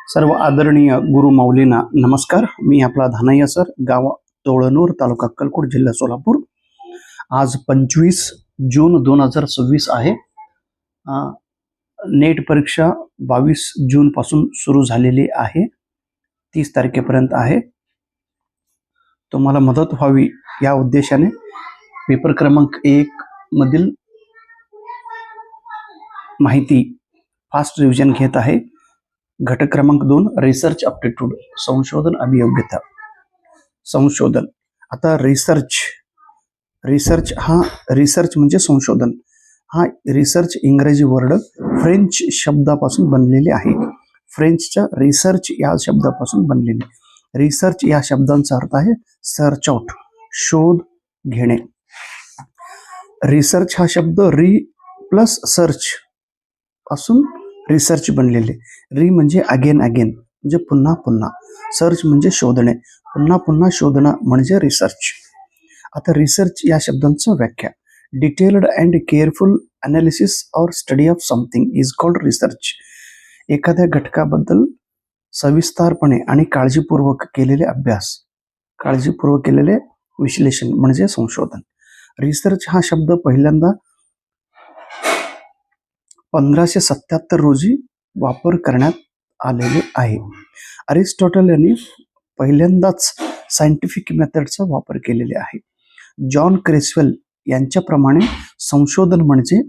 सर्व आदरणीय गुरु माऊलींना नमस्कार. मी आपला धानय्या सर, गाव तोळनूर, तालुका अक्कलकोट, जिल्हा सोलापूर. आज 25 जून 2026 आहे. नेट परीक्षा 22 जून पासून सुरू झालेली आहे, 30 तारखेपर्यंत आहे. तुम्हाला मदत व्हावी या उद्देशाने पेपर क्रमांक 1 मधील माहिती फास्ट रिव्हिजन घेत आहे. घटक क्रमांक 2 रिसर्च अप्टिट्यूड, संशोधन अभियोग्यता. संशोधन. आता रिसर्च म्हणजे संशोधन. हा रिसर्च इंग्रजी वर्ड फ्रेंच शब्दापासून बनलेले आहे. फ्रेंचच्या रिसर्च या शब्दापासून बनलेले. रिसर्च या शब्दांचा अर्थ आहे सर्च आउट, शोध घेणे. रिसर्च हा शब्द री प्लस सर्च पासून रिसर्च बनलेले. री म्हणजे अगेन म्हणजे पुन्हा पुन्हा, सर्च म्हणजे शोधणे, पुन्हा पुन्हा शोधणं म्हणजे रिसर्च. आता रिसर्च या शब्दांची व्याख्या: detailed and careful analysis or study of something is called research. एखाद्या घटकाबद्दल सविस्तारपणे आणि काळजीपूर्वक केलेले अभ्यास, काळजीपूर्वक केलेले विश्लेषण म्हणजे संशोधन. रिसर्च हा शब्द पहिल्यांदा 1577 रोजी वापर करण्यात आलेले आहे. अरिस्टॉटल यांनी पहिल्यांदाच सायंटिफिक मेथडचा वापर केलेले आहे. जॉन क्रेसवेल यांच्याप्रमाणे संशोधन म्हणजे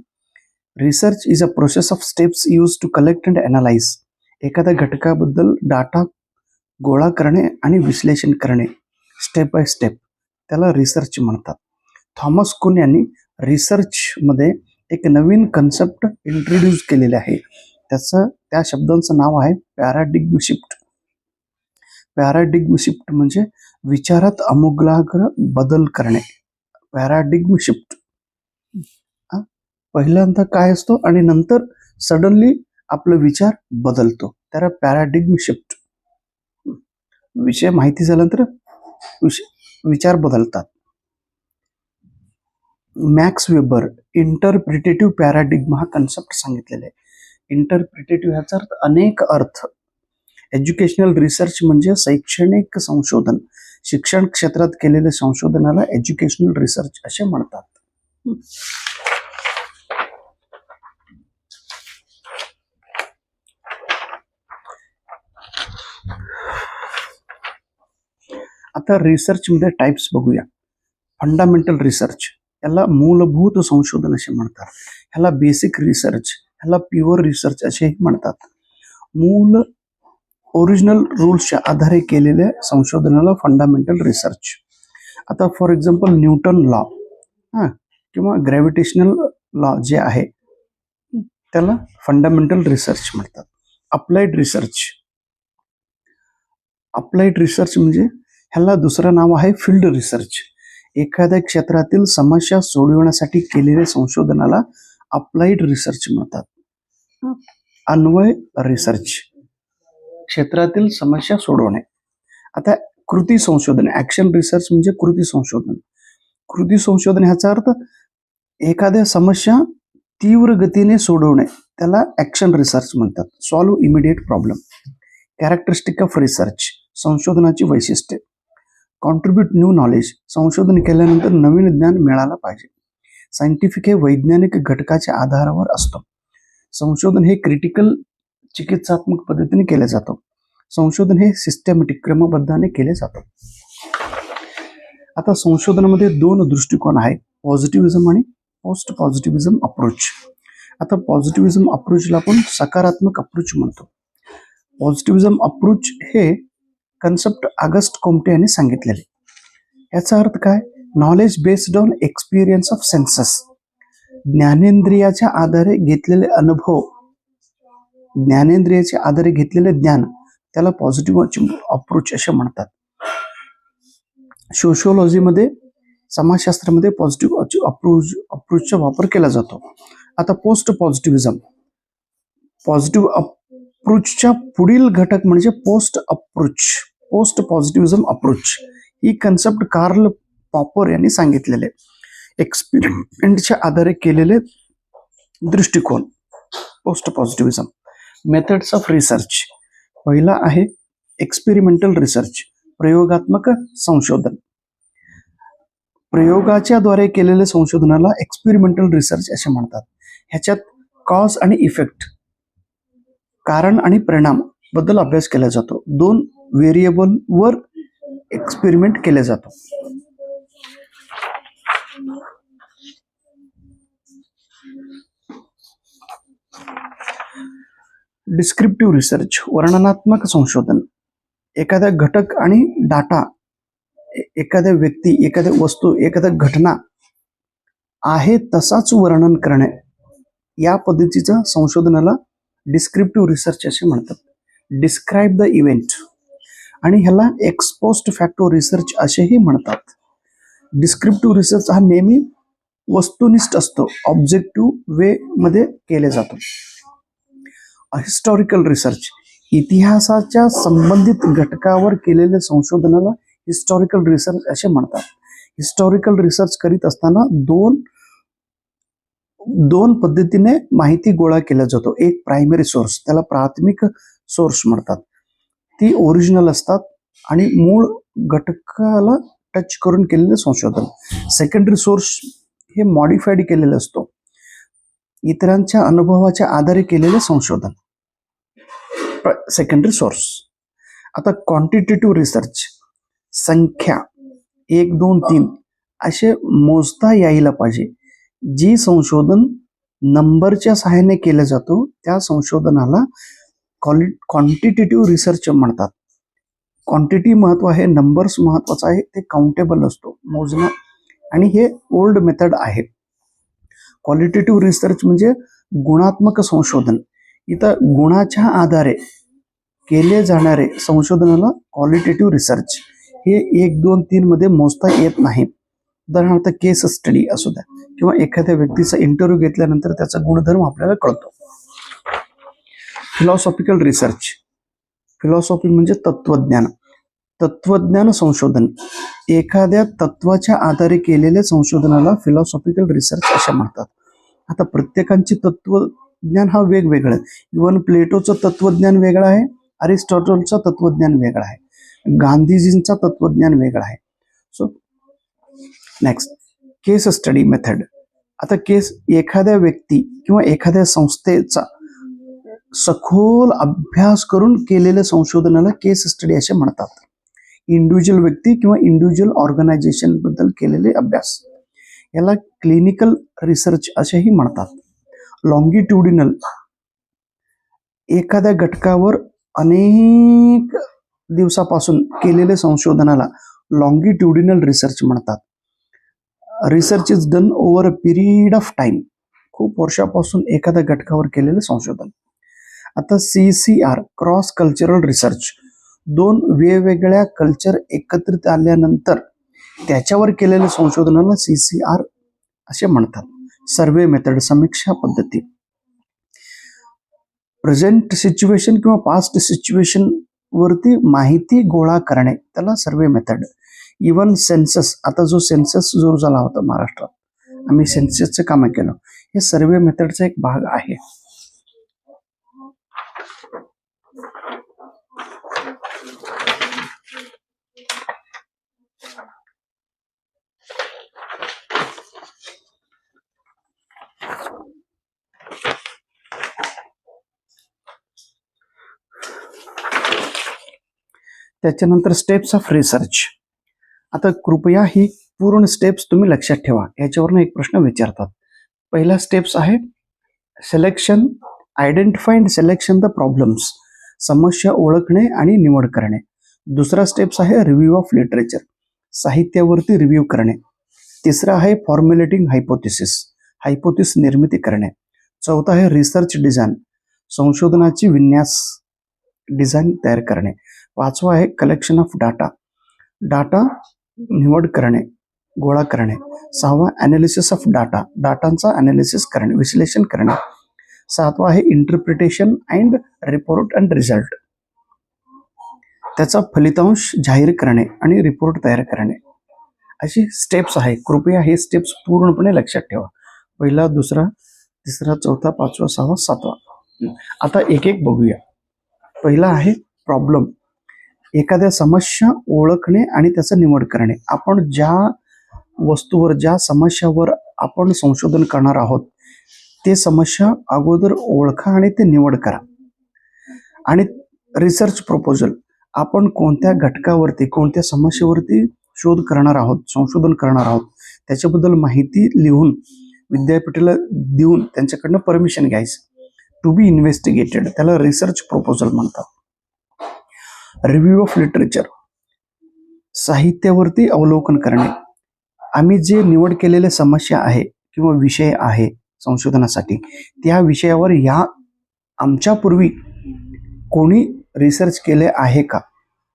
research is a process of steps use to collect and analyse. एखाद्या घटकाबद्दल डाटा गोळा करणे आणि विश्लेषण करणे, स्टेप बाय स्टेप, त्याला रिसर्च म्हणतात. थॉमस कुन यांनी रिसर्चमध्ये एक नवीन कन्सेप्ट इंट्रोड्यूस केलेले आहे. त्या शब्दांचं नाव आहे पॅराडिग्म शिफ्ट. पॅराडिग्म शिफ्ट म्हणजे विचारात आमूलाग्र बदल करणे. Paradigm shift. पहिल्यांदा काय असतो आणि नंतर सडनली आपला विचार बदलतो, त्याला पॅराडिग्म शिफ्ट. विषय माहिती झाल्यानंतर विचार बदलतात. मॅक्स वेबर इंटरप्रिटेटिव्ह पॅराडिग्मा हा कन्सेप्ट सांगितलेला आहे. इंटरप्रिटेटिव्ह ह्याचा अर्थ अनेक अर्थ. एज्युकेशनल रिसर्च म्हणजे शैक्षणिक संशोधन. शिक्षण क्षेत्रात केलेले संशोधनाला एज्युकेशनल रिसर्च असे म्हणतात. आता रिसर्च मध्ये टाइप्स बघूया. फंडामेंटल रिसर्च, याला मूलभूत संशोधन असे म्हणतात. ह्याला बेसिक रिसर्च, ह्याला प्युअर रिसर्च असेही म्हणतात. ओरिजिनल रूल्सच्या आधारे केलेल्या संशोधनाला फंडामेंटल रिसर्च. आता फॉर एक्झाम्पल न्यूटन लॉ किंवा ग्रॅव्हिटेशनल लॉ जे आहे त्याला फंडामेंटल रिसर्च म्हणतात. अप्लाइड रिसर्च म्हणजे ह्याला दुसरं नाव आहे फील्ड रिसर्च. एखाद्या क्षेत्रातील समस्या सोडवण्यासाठी केलेल्या संशोधनाला अप्लाइड रिसर्च म्हणतात. अन्वय रिसर्च, क्षेत्रातील समस्या सोडवणे. आता कृती संशोधन, ऍक्शन रिसर्च म्हणजे कृती संशोधन. कृती संशोधन ह्याचा अर्थ एखाद्या समस्या तीव्र गतीने सोडवणे, त्याला ऍक्शन रिसर्च म्हणतात. Solve immediate problem. Characteristic of research, संशोधनाची वैशिष्ट्ये. कॉन्ट्रीब्यूट न्यू नॉलेज, संशोधन केल्यानंतर नवीन ज्ञान मिळालं पाहिजे. सायंटिफिक हे वैज्ञानिक घटकाच्या आधारावर असतं. संशोधन हे क्रिटिकल चिकित्सात्मक पद्धतीने केले जातं. संशोधन हे सिस्टमॅटिक क्रमबद्धाने केले जातं. आता संशोधनामध्ये 2 दृष्टिकोन आहेत, पॉझिटिव्हिझम आणि पोस्ट पॉझिटिव्हिझम अप्रोच. आता पॉझिटिव्हिझम अप्रोचला आपण सकारात्मक अप्रोच म्हणतो. पॉझिटिव्हिझम अप्रोच हे कन्सेप्ट ऑगस्ट कोमटे यांनी सांगितलेले. याचा अर्थ काय? Knowledge based on experience of senses. ज्ञानेंद्रियाच्या आधारे घेतलेले अनुभव, ज्ञानेंद्रियाच्या आधारे घेतलेले ज्ञान, त्याला पॉझिटिव्ह अप्रोच असे म्हणतात. सोशिओलॉजीमध्ये, समाजशास्त्रामध्ये पॉझिटिव्ह अप्रोचचा वापर केला जातो. आता पोस्ट पॉझिटिव्हिझम. पॉझिटिव्ह अप्रोचच्या पुढील घटक म्हणजे पोस्ट पॉझिटिव्हिझम अप्रोच. ही कन्सेप्ट कार्ल पॉपर यांनी सांगितलेले. एक्सपेरिमेंटच्या आधारे केलेले दृष्टिकोन post positivism. Methods of research. पहिला आहे एक्सपेरिमेंटल रिसर्च, प्रयोगात्मक संशोधन. प्रयोगाच्या द्वारे केलेल्या संशोधनाला एक्सपेरिमेंटल रिसर्च असे म्हणतात. ह्याच्यात कॉज आणि इफेक्ट, कारण आणि परिणाम बद्दल अभ्यास केला जातो. 2 व्हेरिएबल वर एक्सपेरिमेंट केले जातो. डिस्क्रिप्टिव्ह रिसर्च, वर्णनात्मक संशोधन. एखादा घटक आणि डाटा, एखाद्या व्यक्ती, एखाद्या वस्तू, एखाद्या घटना आहे तसाच वर्णन करणे, या पद्धतीचं संशोधनाला डिस्क्रिप्टिव्ह रिसर्च असे म्हणतात. डिस्क्राईब द इव्हेंट, आणि ह्याला एक्सपोस्ट फॅक्टो रिसर्च असेही म्हणतात. डिस्क्रिप्टिव्ह रिसर्च हा नेहमी वस्तुनिष्ठ असतो, ऑब्जेक्टिव्ह वे मध्ये केले जातो. हिस्टॉरिकल रिसर्च, इतिहासाच्या संबंधित घटकावर केलेल्या संशोधनाला हिस्टॉरिकल रिसर्च असे म्हणतात. हिस्टॉरिकल रिसर्च करीत असताना दोन पद्धतीने माहिती गोळा केला जातो. एक प्रायमरी सोर्स, त्याला प्राथमिक सोर्स म्हणतात, ती ओरिजिनल असतात आणि मूळ घटकाला टच करून केलेले संशोधन. सेकंडरी सोर्स हे मॉडिफाईड केलेलं असतो, इतरांच्या अनुभवाच्या आधारे केलेले संशोधन. Secondary source. आता क्वांटिटेटिव्ह रिसर्च, संख्या 1, 2, 3 असे मोजता यायला पाहिजे. जी संशोधन नंबरच्या सहाय्याने केलं जातो त्या संशोधनाला क्वांटिटेटिव्ह रिसर्च म्हणतात. क्वांटिटी महत्व आहे, नंबर्स महत्वाचा आहे, ते काउंटेबल असतो, मोजणं, आणि हे ओल्ड मेथड आहे. क्वालिटेटिव्ह रिसर्च म्हणजे गुणात्मक संशोधन. इथं गुणाच्या आधारे केले जाणारे संशोधनाला क्वालिटेटिव्ह रिसर्च. हे 1, 2, 3 मध्ये मोजता येत नाही. उदाहरणार्थ केस स्टडी असू द्या किंवा एखाद्या व्यक्तीचा इंटरव्ह्यू घेतल्यानंतर त्याचा गुणधर्म आपल्याला कळतो. फिलॉसॉफिकल रिसर्च, फिलॉसॉफी म्हणजे तत्वज्ञान. तत्वज्ञान संशोधन, एखाद्या तत्वाच्या आधारे केलेल्या संशोधनाला फिलॉसॉफिकल रिसर्च असे म्हणतात. आता प्रत्येकांची तत्वज्ञान हा वेगवेगळं आहे. इव्हन प्लेटोचं तत्वज्ञान वेगळं आहे, अरिस्टॉटलचं तत्वज्ञान वेगळं आहे, गांधीजींचा तत्वज्ञान वेगळं आहे. सो नेक्स्ट, केस स्टडी मेथड. आता एखाद्या व्यक्ती किंवा एखाद्या संस्थेचा सखोल अभ्यास करून केलेल्या संशोधनाला केस स्टडी असे म्हणतात. इंडिव्हिज्युअल व्यक्ती किंवा इंडिव्हिज्युअल ऑर्गनायझेशन बद्दल केलेले अभ्यास, याला क्लिनिकल रिसर्च असेही म्हणतात. लॉंगिट्युडिनल, एखाद्या घटकावर अनेक दिवसापासून केलेल्या संशोधनाला लॉंगिट्युडिनल रिसर्च म्हणतात. Research is done over a period of time, खूप वर्षापासून एखाद्या घटकावर केलेलं संशोधन. आता CCR, क्रॉस कल्चरल रिसर्च, 2 वेगवेगळ्या कल्चर एकत्रित आल्यानंतर त्याच्यावर केलेल्या संशोधनाला CCR असे म्हणतात. सर्वे मेथड, समीक्षा पद्धती. प्रेझेंट सिच्युएशन किंवा पास्ट सिच्युएशन वरती माहिती गोळा करणे, त्याला सर्वे मेथड. इवन सेन्सस, आता जो सेन्सस जो झाला होता महाराष्ट्रात, आम्ही सेन्ससचं काम केलं, हे सर्वे मेथडचा एक भाग आहे. त्याच्यानंतर स्टेप्स ऑफ रिसर्च. आता कृपया ही पूर्ण स्टेप्स तुम्ही लक्षात ठेवा, याच्यावरनं एक प्रश्न विचारतात. पहिला स्टेप्स आहे selection, identify and selection the problems, समस्या ओळखणे आणि निवड करणे. दुसरा स्टेप्स आहे रिव्ह्यू ऑफ लिटरेचर, साहित्यावरती रिव्ह्यू करणे. तिसरा आहे फॉर्म्युलेटिंग हायपोथिसिस, हायपोथिस निर्मिती करणे. चौथा आहे रिसर्च डिझाईन, संशोधनाची विन्यास डिझाईन तयार करणे. पाचवा आहे कलेक्शन ऑफ डाटा, डाटा निवड करणे, गोळा करणे. सहावा अनालिसिस ऑफ डाटा, डाटांचा अनालिसिस करणे, विश्लेषण करणे. सातवा आहे interpretation and report and result, त्याचा फलितांश जाहीर करणे आणि रिपोर्ट तयार करणे. अशी स्टेप्स आहे. कृपया हे स्टेप्स पूर्णपणे लक्षात ठेवा. पहिला, दुसरा, तिसरा, चौथा, पाचवा, सहावा, सातवा. आता एक एक बघूया. पहिला आहे प्रॉब्लेम. एखाद्या समस्या ओळखणे आणि त्याचं निवड करणे. आपण ज्या वस्तूवर, ज्या समस्यावर आपण संशोधन करणार आहोत ते समस्या अगोदर ओळखा आणि ते निवड करा. आणि रिसर्च प्रपोजल, आपण कोणत्या घटकावरती, कोणत्या समस्येवरती शोध करणार आहोत, संशोधन करणार आहोत त्याच्याबद्दल माहिती लिहून विद्यापीठाला देऊन त्यांच्याकडनं परमिशन घ्यायचं. टू बी इन्व्हेस्टिगेटेड, त्याला रिसर्च प्रपोजल म्हणतात. रिव्ह्यू ऑफ लिटरेचर, साहित्यावरती अवलोकन करणे. आम्ही जे निवड केलेले समस्या आहे किंवा विषय आहे संशोधनासाठी, त्या विषयावर या आमच्यापूर्वी कोणी रिसर्च केले आहे का,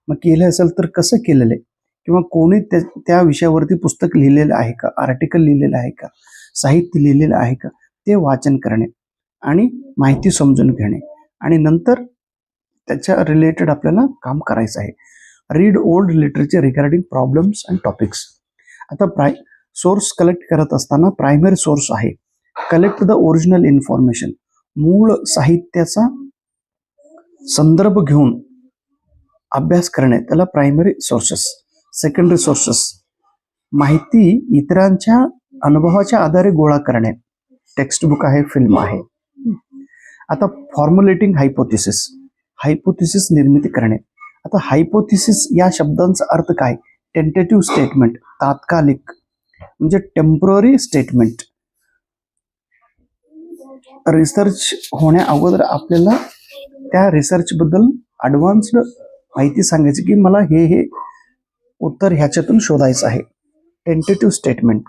मग केले असेल तर कसं केलेलं आहे, किंवा कोणी त्या विषयावरती पुस्तक लिहिलेलं आहे का, आर्टिकल लिहिलेलं आहे का, साहित्य लिहिलेलं आहे का, ते वाचन करणे आणि माहिती समजून घेणे. आणि नंतर त्याच्या रिलेटेड आपल्याला काम करायचं आहे. Read old literature regarding problems and topics. आता सोर्स कलेक्ट करत असताना प्रायमरी सोर्स आहे, कलेक्ट द ओरिजिनल इन्फॉर्मेशन, मूळ साहित्याचा संदर्भ घेऊन अभ्यास करणे, त्याला प्रायमरी सोर्सेस. सेकंडरी सोर्सेस, माहिती इतरांच्या अनुभवाच्या आधारे गोळा करणे, टेक्स्टबुक आहे, फिल्म आहे. आता फॉर्म्युलेटिंग हायपोथिसिस, हायपोथिसिस निर्मिती करणे. आता हायपोथिसिस या शब्दांचा अर्थ काय? टेंटेटिव्ह स्टेटमेंट, तात्कालिक म्हणजे टेम्पररी स्टेटमेंट. रिसर्च होण्या अगोदर आपल्याला त्या रिसर्च बद्दल ॲडव्हान्स्ड माहिती सांगायची की मला हे उत्तर ह्याच्यातून शोधायचं आहे. Tentative statement.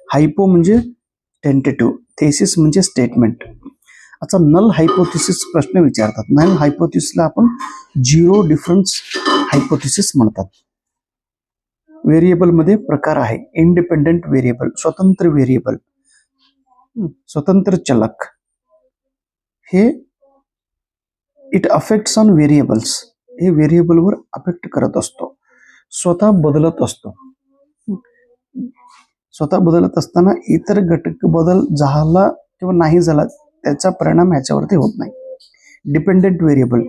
हायपो म्हणजे टेंटेटिव्ह, थेसिस म्हणजे स्टेटमेंट. आता नल हायपोथिसिस प्रश्न विचारतात. नल हायपोथिसिसला आपण झिरो डिफरन्स हायपोथिसिस म्हणतात. व्हेरिएबलमध्ये प्रकार आहे, इंडिपेंडेंट व्हेरिएबल, स्वतंत्र व्हेरिएबल, स्वतंत्र चलक. हे इट अफेक्ट्स ऑन व्हेरिएबल्स, हे व्हेरिएबलवर अफेक्ट करत असतो, स्वतः बदलत असतो. स्वतः बदलत असताना इतर घटक बदल झाला किंवा नाही झाला त्याचा परिणाम ह्याच्यावरती होत नाही. डिपेंडेंट व्हेरिएबल,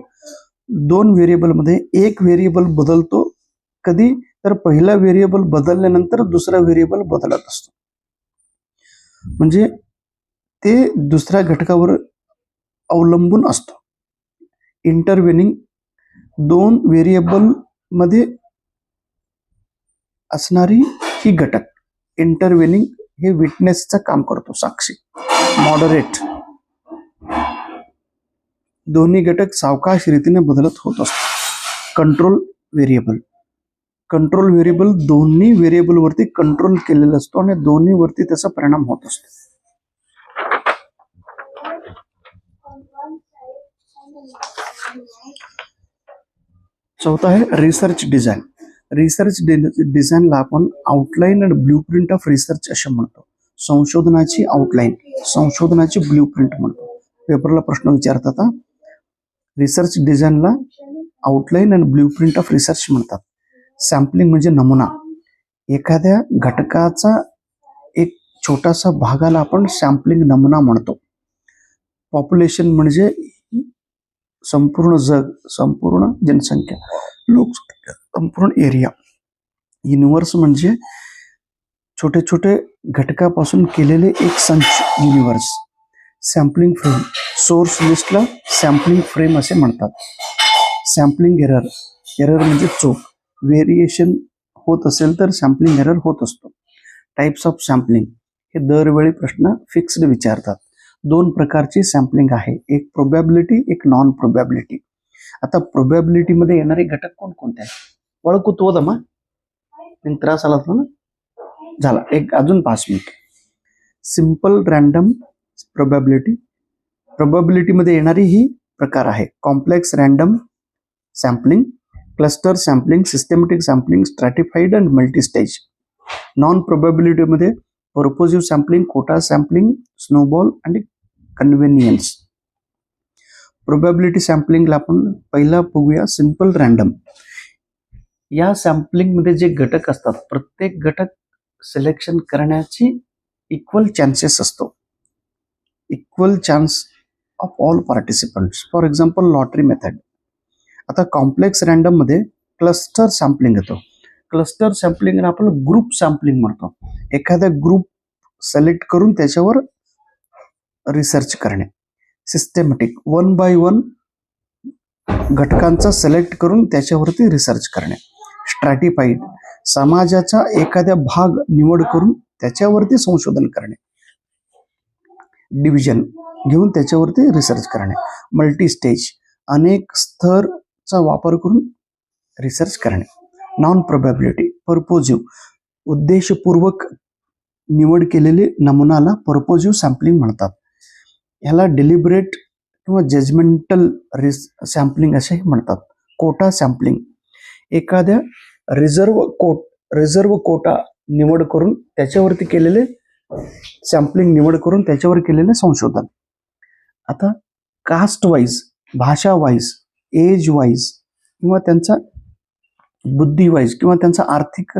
दोन व्हेरिएबलमध्ये एक व्हेरिएबल बदलतो, कधी तर पहिला व्हेरिएबल बदलल्यानंतर दुसरा व्हेरिएबल बदलत असतो, म्हणजे ते दुसऱ्या घटकावर अवलंबून असतो. इंटरव्हेनिंग, दोन व्हेरिएबल मध्ये असणारी ही घटक. इंटरव्हेनिंग हे विटनेसचं काम करतो, साक्षी. मॉडरेट, दोन्ही घटक सावकाश रीतीने बदलत होत असतो. कंट्रोल व्हेरिएबल, कंट्रोल व्हेरिएबल दोन्ही व्हेरिएबलवरती कंट्रोल केलेला असतो आणि दोन्हीवरती त्याचा परिणाम होत असतो. चौथा आहे रिसर्च डिझाईन. रिसर्च डिझाईनला आपण आउटलाईन आणि ब्ल्यूप्रिंट ऑफ रिसर्च असे म्हणतो. संशोधनाची आउटलाईन, संशोधनाची ब्ल्यूप्रिंट म्हणतो. पेपरला प्रश्न विचारतात. रिसर्च डिझाईनला आउटलाईन आणि ब्ल्यूप्रिंट ऑफ रिसर्च म्हणतात. सॅम्पलिंग म्हणजे नमुना. एखाद्या घटकाचा एक छोटासा भागाला आपण सॅम्पलिंग नमुना म्हणतो. पॉप्युलेशन म्हणजे संपूर्ण जग, संपूर्ण जनसंख्या, लोकसंख्या, संपूर्ण एरिया. युनिव्हर्स म्हणजे छोटे छोटे घटकापासून केलेले एक संच, युनिव्हर्स. सॅम्पलिंग फ्रेम, सोर्स लिस्टला सॅम्पलिंग फ्रेम असे म्हणतात. सॅम्पलिंग एरर, एरर म्हणजे चूक, व्हेरिएशन होत असेल तर सॅम्पलिंग एरर होत असतो. टाइप्स ऑफ सॅम्पलिंग, हे दरवेळी प्रश्न फिक्स्ड विचारतात. दोन प्रकारची सॅम्पलिंग आहे, एक प्रोबॅबिलिटी, एक नॉन प्रोबॅबिलिटी. आता प्रोबॅबिलिटीमध्ये येणारे घटक कोणकोणते आहेत? ओळखू तो दमा त्रास आला ना, झाला एक अजून 5 मिनिट. सिंपल रॅन्डम प्रोबॅबिलिटी, प्रोबॅबिलिटीमध्ये येणारी ही प्रकार आहे. Complex random sampling, cluster sampling, systematic sampling, stratified and multistage. Non प्रोबॅबिलिटीमध्ये purposive sampling, quota sampling, snowball आणि कन्व्हेनियन्स. प्रोबॅबिलिटी सॅम्पलिंगला आपण पहिला बघूया सिंपल रॅन्डम. या सॅम्पलिंगमध्ये जे घटक असतात, प्रत्येक घटक सिलेक्शन करण्याची इक्वल चान्सेस असतो. Equal chance of all participants. For example lottery method. आता कॉम्प्लेक्स रँडममध्ये क्लस्टर सॅम्पलिंग येतो. क्लस्टर सॅम्पलिंग आपण ग्रुप सॅम्पलिंग म्हणतो. एखादा ग्रुप सिलेक्ट करून त्याच्यावर रिसर्च करणे. सिस्टमॅटिक 1 by 1 घटकांचा सिलेक्ट करून त्याच्यावरती रिसर्च करणे. स्ट्रॅटिफाईड समाजाचा एखाद्या भाग निवड करून त्याच्यावरती संशोधन करणे. डिव्हिजन घेऊन त्याच्यावरती रिसर्च करणे. मल्टी स्टेज अनेक स्तरचा वापर करून रिसर्च करणे. नॉन प्रोबॅबिलिटी पर्पोजिव्ह उद्देशपूर्वक निवड केलेले नमुनाला पर्पोजिव्ह सॅम्पलिंग म्हणतात. ह्याला डेलिबरेट किंवा जजमेंटल सॅम्पलिंग असेही म्हणतात. कोटा सॅम्पलिंग एखाद्या रिझर्व कोटा निवड करून त्याच्यावरती केलेले सॅम्पलिंग निवड करून त्याच्यावर केलेले संशोधन. आता कास्ट वाईज, भाषा वाईज, एज वाईज किंवा त्यांचा बुद्धी वाईज किंवा त्यांचा आर्थिक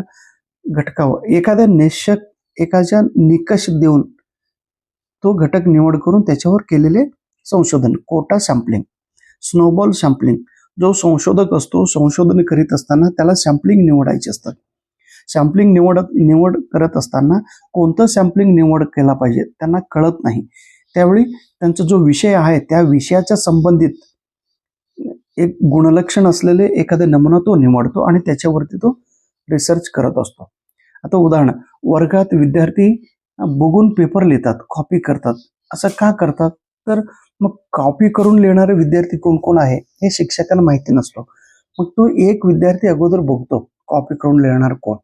घटकावर एखाद्या एखाद्या निकष देऊन तो घटक निवड करून त्याच्यावर केलेले संशोधन. कोटा सॅम्पलिंग. स्नोबॉल सॅम्पलिंग जो संशोधक असतो संशोधन करीत असताना त्याला सॅम्पलिंग निवडायचे असतात. सॅम्पलिंग निवड करत असताना कोणतं सॅम्पलिंग निवड केला पाहिजे त्यांना कळत नाही. त्यावेळी त्यांचा जो विषय आहे त्या विषयाच्या संबंधित एक गुणलक्षण असलेले एखादा नमुना तो निवडतो आणि त्याच्यावरती तो रिसर्च करत असतो. आता उदाहरण, वर्गात विद्यार्थी बघून पेपर लिहितात, कॉपी करतात. असं का करतात? तर मग कॉपी करून लिहिणारे विद्यार्थी कोण कोण आहे हे शिक्षकांना माहिती नसतो. मग तो एक विद्यार्थी अगोदर बघतो कॉपी करून लिहिणार कोण.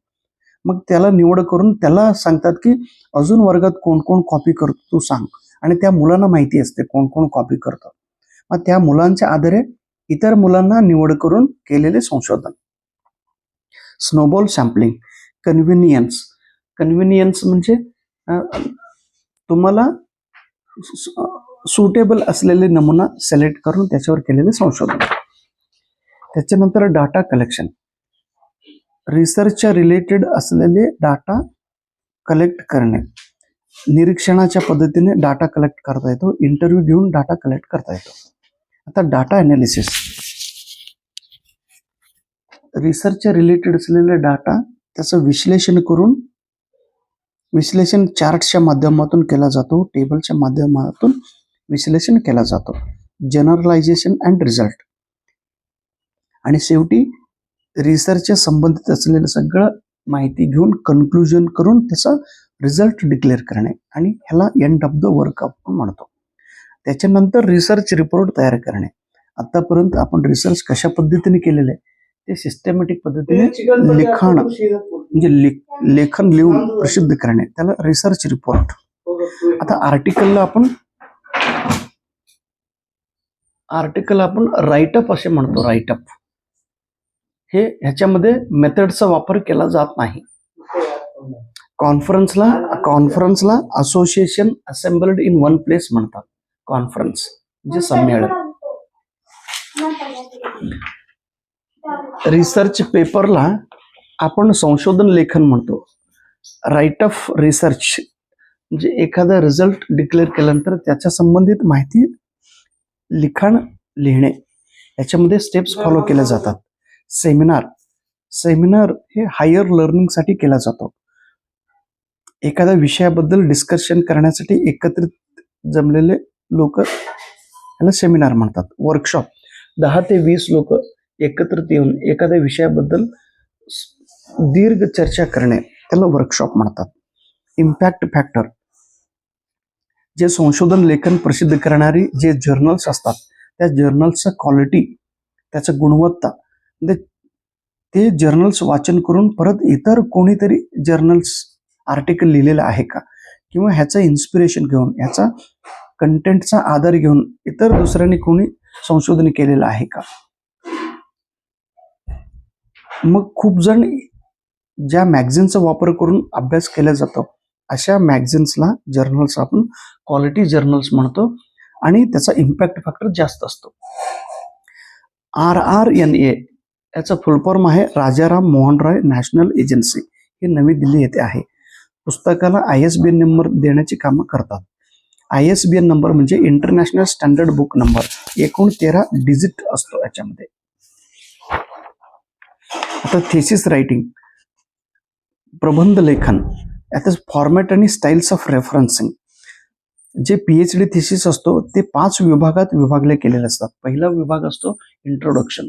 मग त्याला निवड करून त्याला सांगतात की अजून वर्गात कोण कोण कॉपी करतो तू सांग. आणि त्या मुलांना माहिती असते कोण कोण कॉपी करतो. मग त्या मुलांच्या आधारे इतर मुलांना निवड करून केलेले संशोधन. Snowball sampling. कन्व्हिनियन्स म्हणजे तुम्हाला सुटेबल असलेले नमुना सिलेक्ट करून त्याच्यावर केलेले संशोधन. त्याच्यानंतर डाटा कलेक्शन. रिसर्चच्या रिलेटेड असलेले डाटा कलेक्ट करणे. निरीक्षणाच्या पद्धतीने डाटा कलेक्ट करता येतो. इंटरव्ह्यू घेऊन डाटा कलेक्ट करता येतो. आता डाटा अनालिसिस. रिसर्चच्या रिलेटेड असलेले डाटा त्याचं विश्लेषण चार्टच्या माध्यमातून केला जातो. टेबलच्या माध्यमातून विश्लेषण केला जातो. Generalisation and result. आणि शेवटी रिसर्चच्या संबंधित असलेलं सगळं माहिती घेऊन कन्क्लुजन करून त्याचा रिझल्ट डिक्लेअर करणे आणि ह्याला एंड ऑफ द वर्क आपण म्हणतो. त्याच्यानंतर रिसर्च रिपोर्ट तयार करणे. आतापर्यंत आपण रिसर्च कशा पद्धतीने केलेलं आहे ते सिस्टमॅटिक पद्धतीने लेखन लिहून प्रसिद्ध करणे त्याला रिसर्च रिपोर्ट. आता आर्टिकल आपण राईटअप असे म्हणतो. राईटअप हे ह्याच्यामध्ये मेथडचा वापर केला जात नाही. कॉन्फरन्सला association assembled in one place म्हणतात. कॉन्फरन्स म्हणजे संमेलन. रिसर्च पेपरला आपण संशोधन लेखन म्हणतो. राईट ऑफ रिसर्च म्हणजे एखादा रिझल्ट डिक्लेअर केल्यानंतर त्याच्या संबंधित माहिती लिखाण लिहिणे. याच्यामध्ये स्टेप्स फॉलो केल्या जातात. सेमिनार हे हायर लर्निंगसाठी केला जातो. एखाद्या विषयाबद्दल डिस्कशन करण्यासाठी एकत्रित जमलेले लोक याला सेमिनार म्हणतात. वर्कशॉप 10 ते 20 लोक एकत्रित येऊन एखाद्या विषयाबद्दल दीर्घ चर्चा करणे त्याला वर्कशॉप म्हणतात. इम्पॅक्ट फॅक्टर जे संशोधन लेखन प्रसिद्ध करणारी जे जर्नल्स असतात त्या जर्नल्सचा क्वालिटी त्याचं गुणवत्ता म्हणजे ते जर्नल्स वाचन करून परत इतर कोणीतरी जर्नल्स आर्टिकल लिहिलेलं आहे का किंवा ह्याचं इन्स्पिरेशन घेऊन ह्याचा कंटेंटचा आधार घेऊन इतर दुसऱ्यांनी कोणी संशोधन केलेलं आहे का. मग खूप जण ज्या मॅगझिनचा वापर करून अभ्यास केला जातो अशा मॅगझिन्सला जर्नल्स आपण क्वालिटी जर्नल्स म्हणतो आणि त्याचा इम्पॅक्ट फॅक्टर जास्त असतो. RRNA याचा फुल फॉर्म आहे राजाराम मोहन रॉय नॅशनल एजन्सी. हे नवी दिल्ली येथे आहे. पुस्तकाला ISBN नंबर देण्याची कामं करतात. ISBN नंबर म्हणजे इंटरनॅशनल स्टँडर्ड बुक नंबर, एकूण 13 डिजिट असतो याच्यामध्ये. आता थेसिस रायटिंग, प्रबंध लेखन, यात फॉर्मॅट आणि स्टाईल्स ऑफ रेफरन्सिंग. जे PhD थिसिस असतो ते 5 विभागात विभागले गेलेले असतात. पहिला विभाग असतो इंट्रोडक्शन,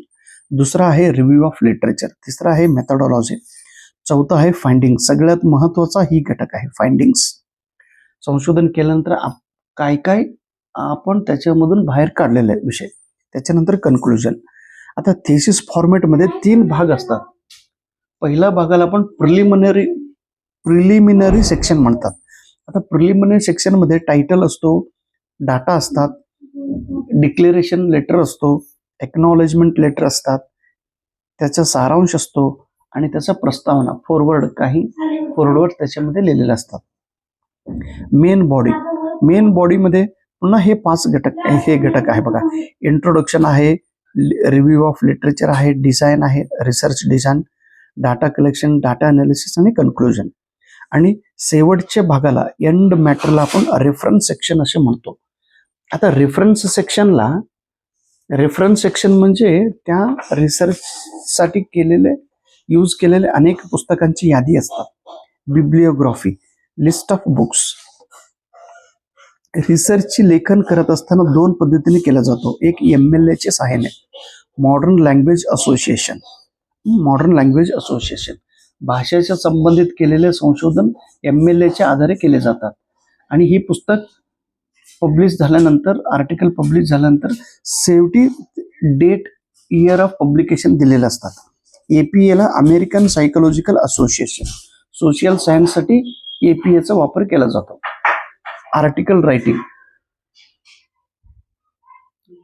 दुसरा आहे रिव्ह्यू ऑफ लिटरेचर, तिसरा आहे मेथडॉलॉजी, चौथा आहे फाइंडिंग. सगळ्यात महत्वाचा ही घटक आहे फाइंडिंग्स. संशोधन केल्यानंतर काय काय आपण त्याच्यामधून बाहेर काढलेले विषय, त्याच्यानंतर कन्क्लुजन. आता थेसिस फॉर्मॅटमध्ये 3 भाग असतात. पहिल्या भागाला आपण प्रिलिमिनरी सेक्शन म्हणतात. आता प्रिलिमिनरी सेक्शन मध्ये टायटल असतो, डाटा असतात, डिक्लेरेशन लेटर असतो, एक्नॉलेजमेंट लेटर असतात, त्याचा सारांश असतो आणि त्याचा प्रस्तावना फॉरवर्ड त्याच्यामध्ये लिहिलेले असतात. मेन बॉडीमध्ये पुन्हा हे 5 घटक आहे बघा. इंट्रोडक्शन आहे, रिव्ह्यू ऑफ लिटरेचर आहे, डिझाईन आहे, research design, data collection, data analysis आणि कन्क्लुजन. आणि शेवटच्या भागाला एंड मॅटरला आपण रेफरन्स सेक्शन असे म्हणतो. आता रेफरन्स सेक्शन म्हणजे त्या रिसर्चसाठी यूज केलेले अनेक पुस्तकांची यादी असतात. Bibliography, list of books. रिसर्चची लेखन करत असताना 2 पद्धतीने केला जातो. एक MLA च्या सहाय्याने, मॉडर्न लँग्वेज असोसिएशन. भाषेच्या संबंधित केलेले संशोधन MLA च्या आधारे केले जातात. आणि ही पुस्तक आर्टिकल पब्लिश झाल्यानंतर शेवटी डेट, इयर ऑफ पब्लिकेशन दिलेले असतात. APA ला अमेरिकन सायकोलॉजिकल असोसिएशन, सोशल सायन्ससाठी APA चा वापर केला जातो. आर्टिकल रायटिंग,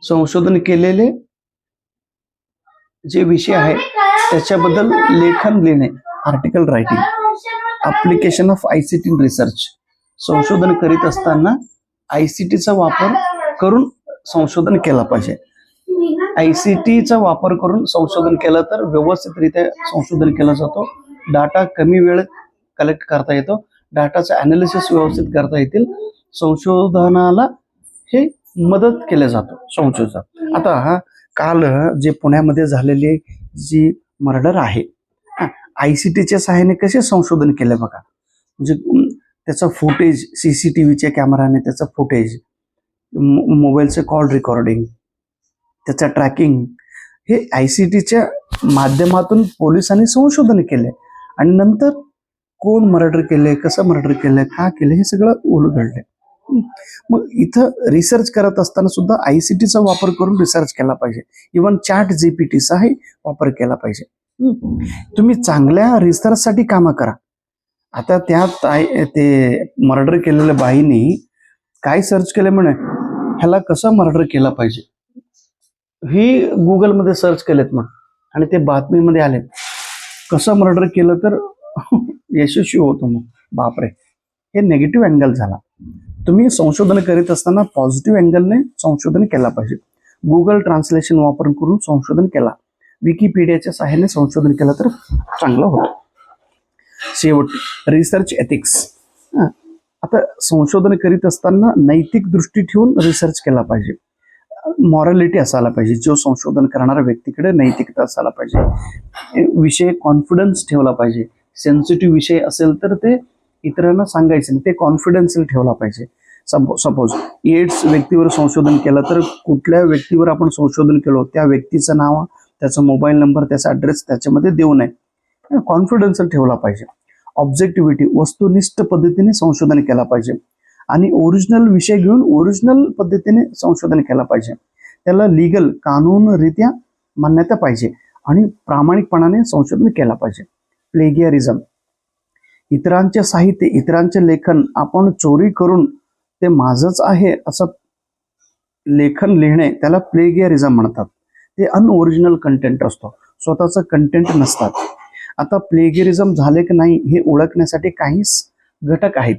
संशोधन केलेले जे विषय आहे त्याच्याबद्दल लेखन लिहिणे, article writing. Application of ICT in research, संशोधन करीत असताना ICTचा वापर करून संशोधन केला पाहिजे. ICTचा वापर करून संशोधन केलं तर व्यवस्थितरित्या संशोधन केलं जातो. डाटा कमी वेळेत कलेक्ट करता येतो, डाटाचं अनालिसिस व्यवस्थित करता येतील, संशोधनाला हे मदत केलं जातो संशोधन. आता काल जे पुण्यामध्ये झालेले जी मर्डर आहे, ICTच्या सहाय्याने कसे संशोधन केलं बघा. म्हणजे त्याचं फुटेज, CCTVच्या कॅमेराने त्याचं फुटेज, मोबाईलचं कॉल रेकॉर्डिंग, त्याचं ट्रॅकिंग, हे ICTच्या माध्यमातून पोलिसांनी संशोधन केले. आणि नंतर कोण मर्डर केले, कसं मर्डर केलं, का केलं, हे सगळं उलगडले. मग इथं रिसर्च करत असताना सुद्धा ICTचा वापर करून रिसर्च केला पाहिजे. इव्हन ChatGPTचाही वापर केला पाहिजे. तुम्ही चांगल्या रिसर्चसाठी कामं करा. आता त्यात ते मर्डर केलेल्या बाईने काय सर्च केलं म्हणे, ह्याला कसं मर्डर केला पाहिजे, ही गुगलमध्ये सर्च केलेत मग, आणि ते बातमीमध्ये आले कसं मर्डर केलं तर यशस्वी होतो. मग बापरे, हे नेगेटिव्ह अँगल झाला. तुम्ही संशोधन करीत असताना पॉझिटिव्ह अँगलने संशोधन केला पाहिजे. गुगल ट्रान्सलेशन वापरून करून संशोधन केला, विकिपीडियाच्या सहाय्याने संशोधन केलं तर चांगलं होतं. शेवट रिसर्च एथिक्स. आता संशोधन करीत असताना नैतिक दृष्टी ठेवून रिसर्च केला पाहिजे. मॉरॅलिटी असायला पाहिजे. जो संशोधन करणाऱ्या व्यक्तीकडे नैतिकता असायला पाहिजे. विषय कॉन्फिडन्स ठेवला पाहिजे. सेन्सिटिव्ह विषय असेल तर ते इतरांना सांगायचं नाही, ते कॉन्फिडन्शियल ठेवला पाहिजे. सपोज एड्स व्यक्तीवर संशोधन केलं तर कुठल्या व्यक्तीवर आपण संशोधन केलो त्या व्यक्तीचं नाव, त्याचा मोबाईल नंबर, त्याचा ॲड्रेस त्याच्यामध्ये देऊ नये. कॉन्फिडन्शियल ठेवला पाहिजे. ऑब्जेक्टिव्हिटी, वस्तुनिष्ठ पद्धतीने संशोधन केला पाहिजे. आणि ओरिजिनल विषय घेऊन ओरिजिनल पद्धतीने संशोधन केला पाहिजे. त्याला लीगल, कानूनरित्या मान्यता पाहिजे आणि प्रामाणिकपणाने संशोधन केला पाहिजे. प्लेगियरिझम, इतरांचे साहित्य, इतरांचे लेखन आपण चोरी करून ते माझंच आहे असं लेखन लिहिणे, त्याला प्लेगियरिझम म्हणतात. ते अनओरिजिनल कंटेंट असतो, स्वतःचं कंटेंट नसतात. आता प्लेगियरिझम झाले की नाही हे ओळखण्यासाठी काही घटक आहेत.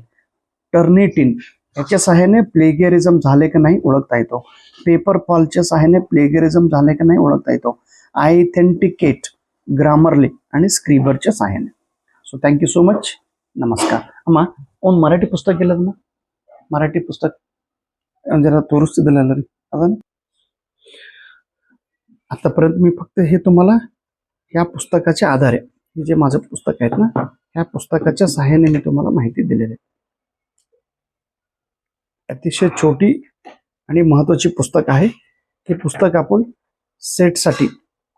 टर्निटिन याच्या सहाय्याने प्लेगियरिझम झाले की नाही ओळखता येतो. पेपर फॉलच्या सहाय्याने प्लेगियरिझम झाले की नाही ओळखता येतो. आयथेंटिकेट, ग्रामरली आणि स्क्रिबरच्या सहाय्याने. So thank you so much. नमस्कार. अम्मा, मराठी पुस्तक केलं ना, मराठी पुस्तक जरा तोरिस्तिदಲ್ಲ ರೀ ಅದನ್ನ आतापर्यंत मी फक्त हे तुम्हाला या पुस्तकाच्या आधारे हे जे माझं पुस्तक आहेत ना ह्या पुस्तकाच्या सहाय्याने मी तुम्हाला माहिती दिलेली आहे. अतिशय छोटी आणि महत्त्वाची पुस्तक आहे. हे पुस्तक आपण सेटसाठी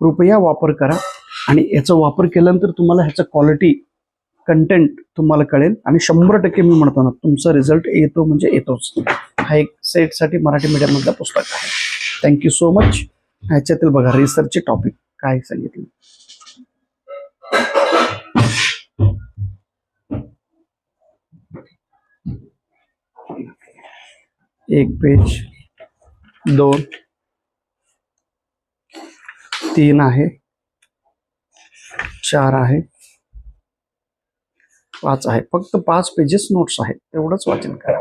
कृपया वापर करा आणि याचा वापर केल्यानंतर तुम्हाला ह्याचं क्वालिटी कंटेंट तुम्हाला कळेल आणि 100% मी म्हणतो ना तुमचा रिझल्ट येतो म्हणजे येतोच. हा एक सेटसाठी मराठी मीडियम मधलं पुस्तक आहे. Thank you so much. ह्याच्यातील बघा रिसर्चचे टॉपिक काय सांगितलं. एक पेज 2 3 आहे 4 आहे 5 आहे. फक्त 5 पेजेस नोट्स आहेत. तेवढंच वाचन करा.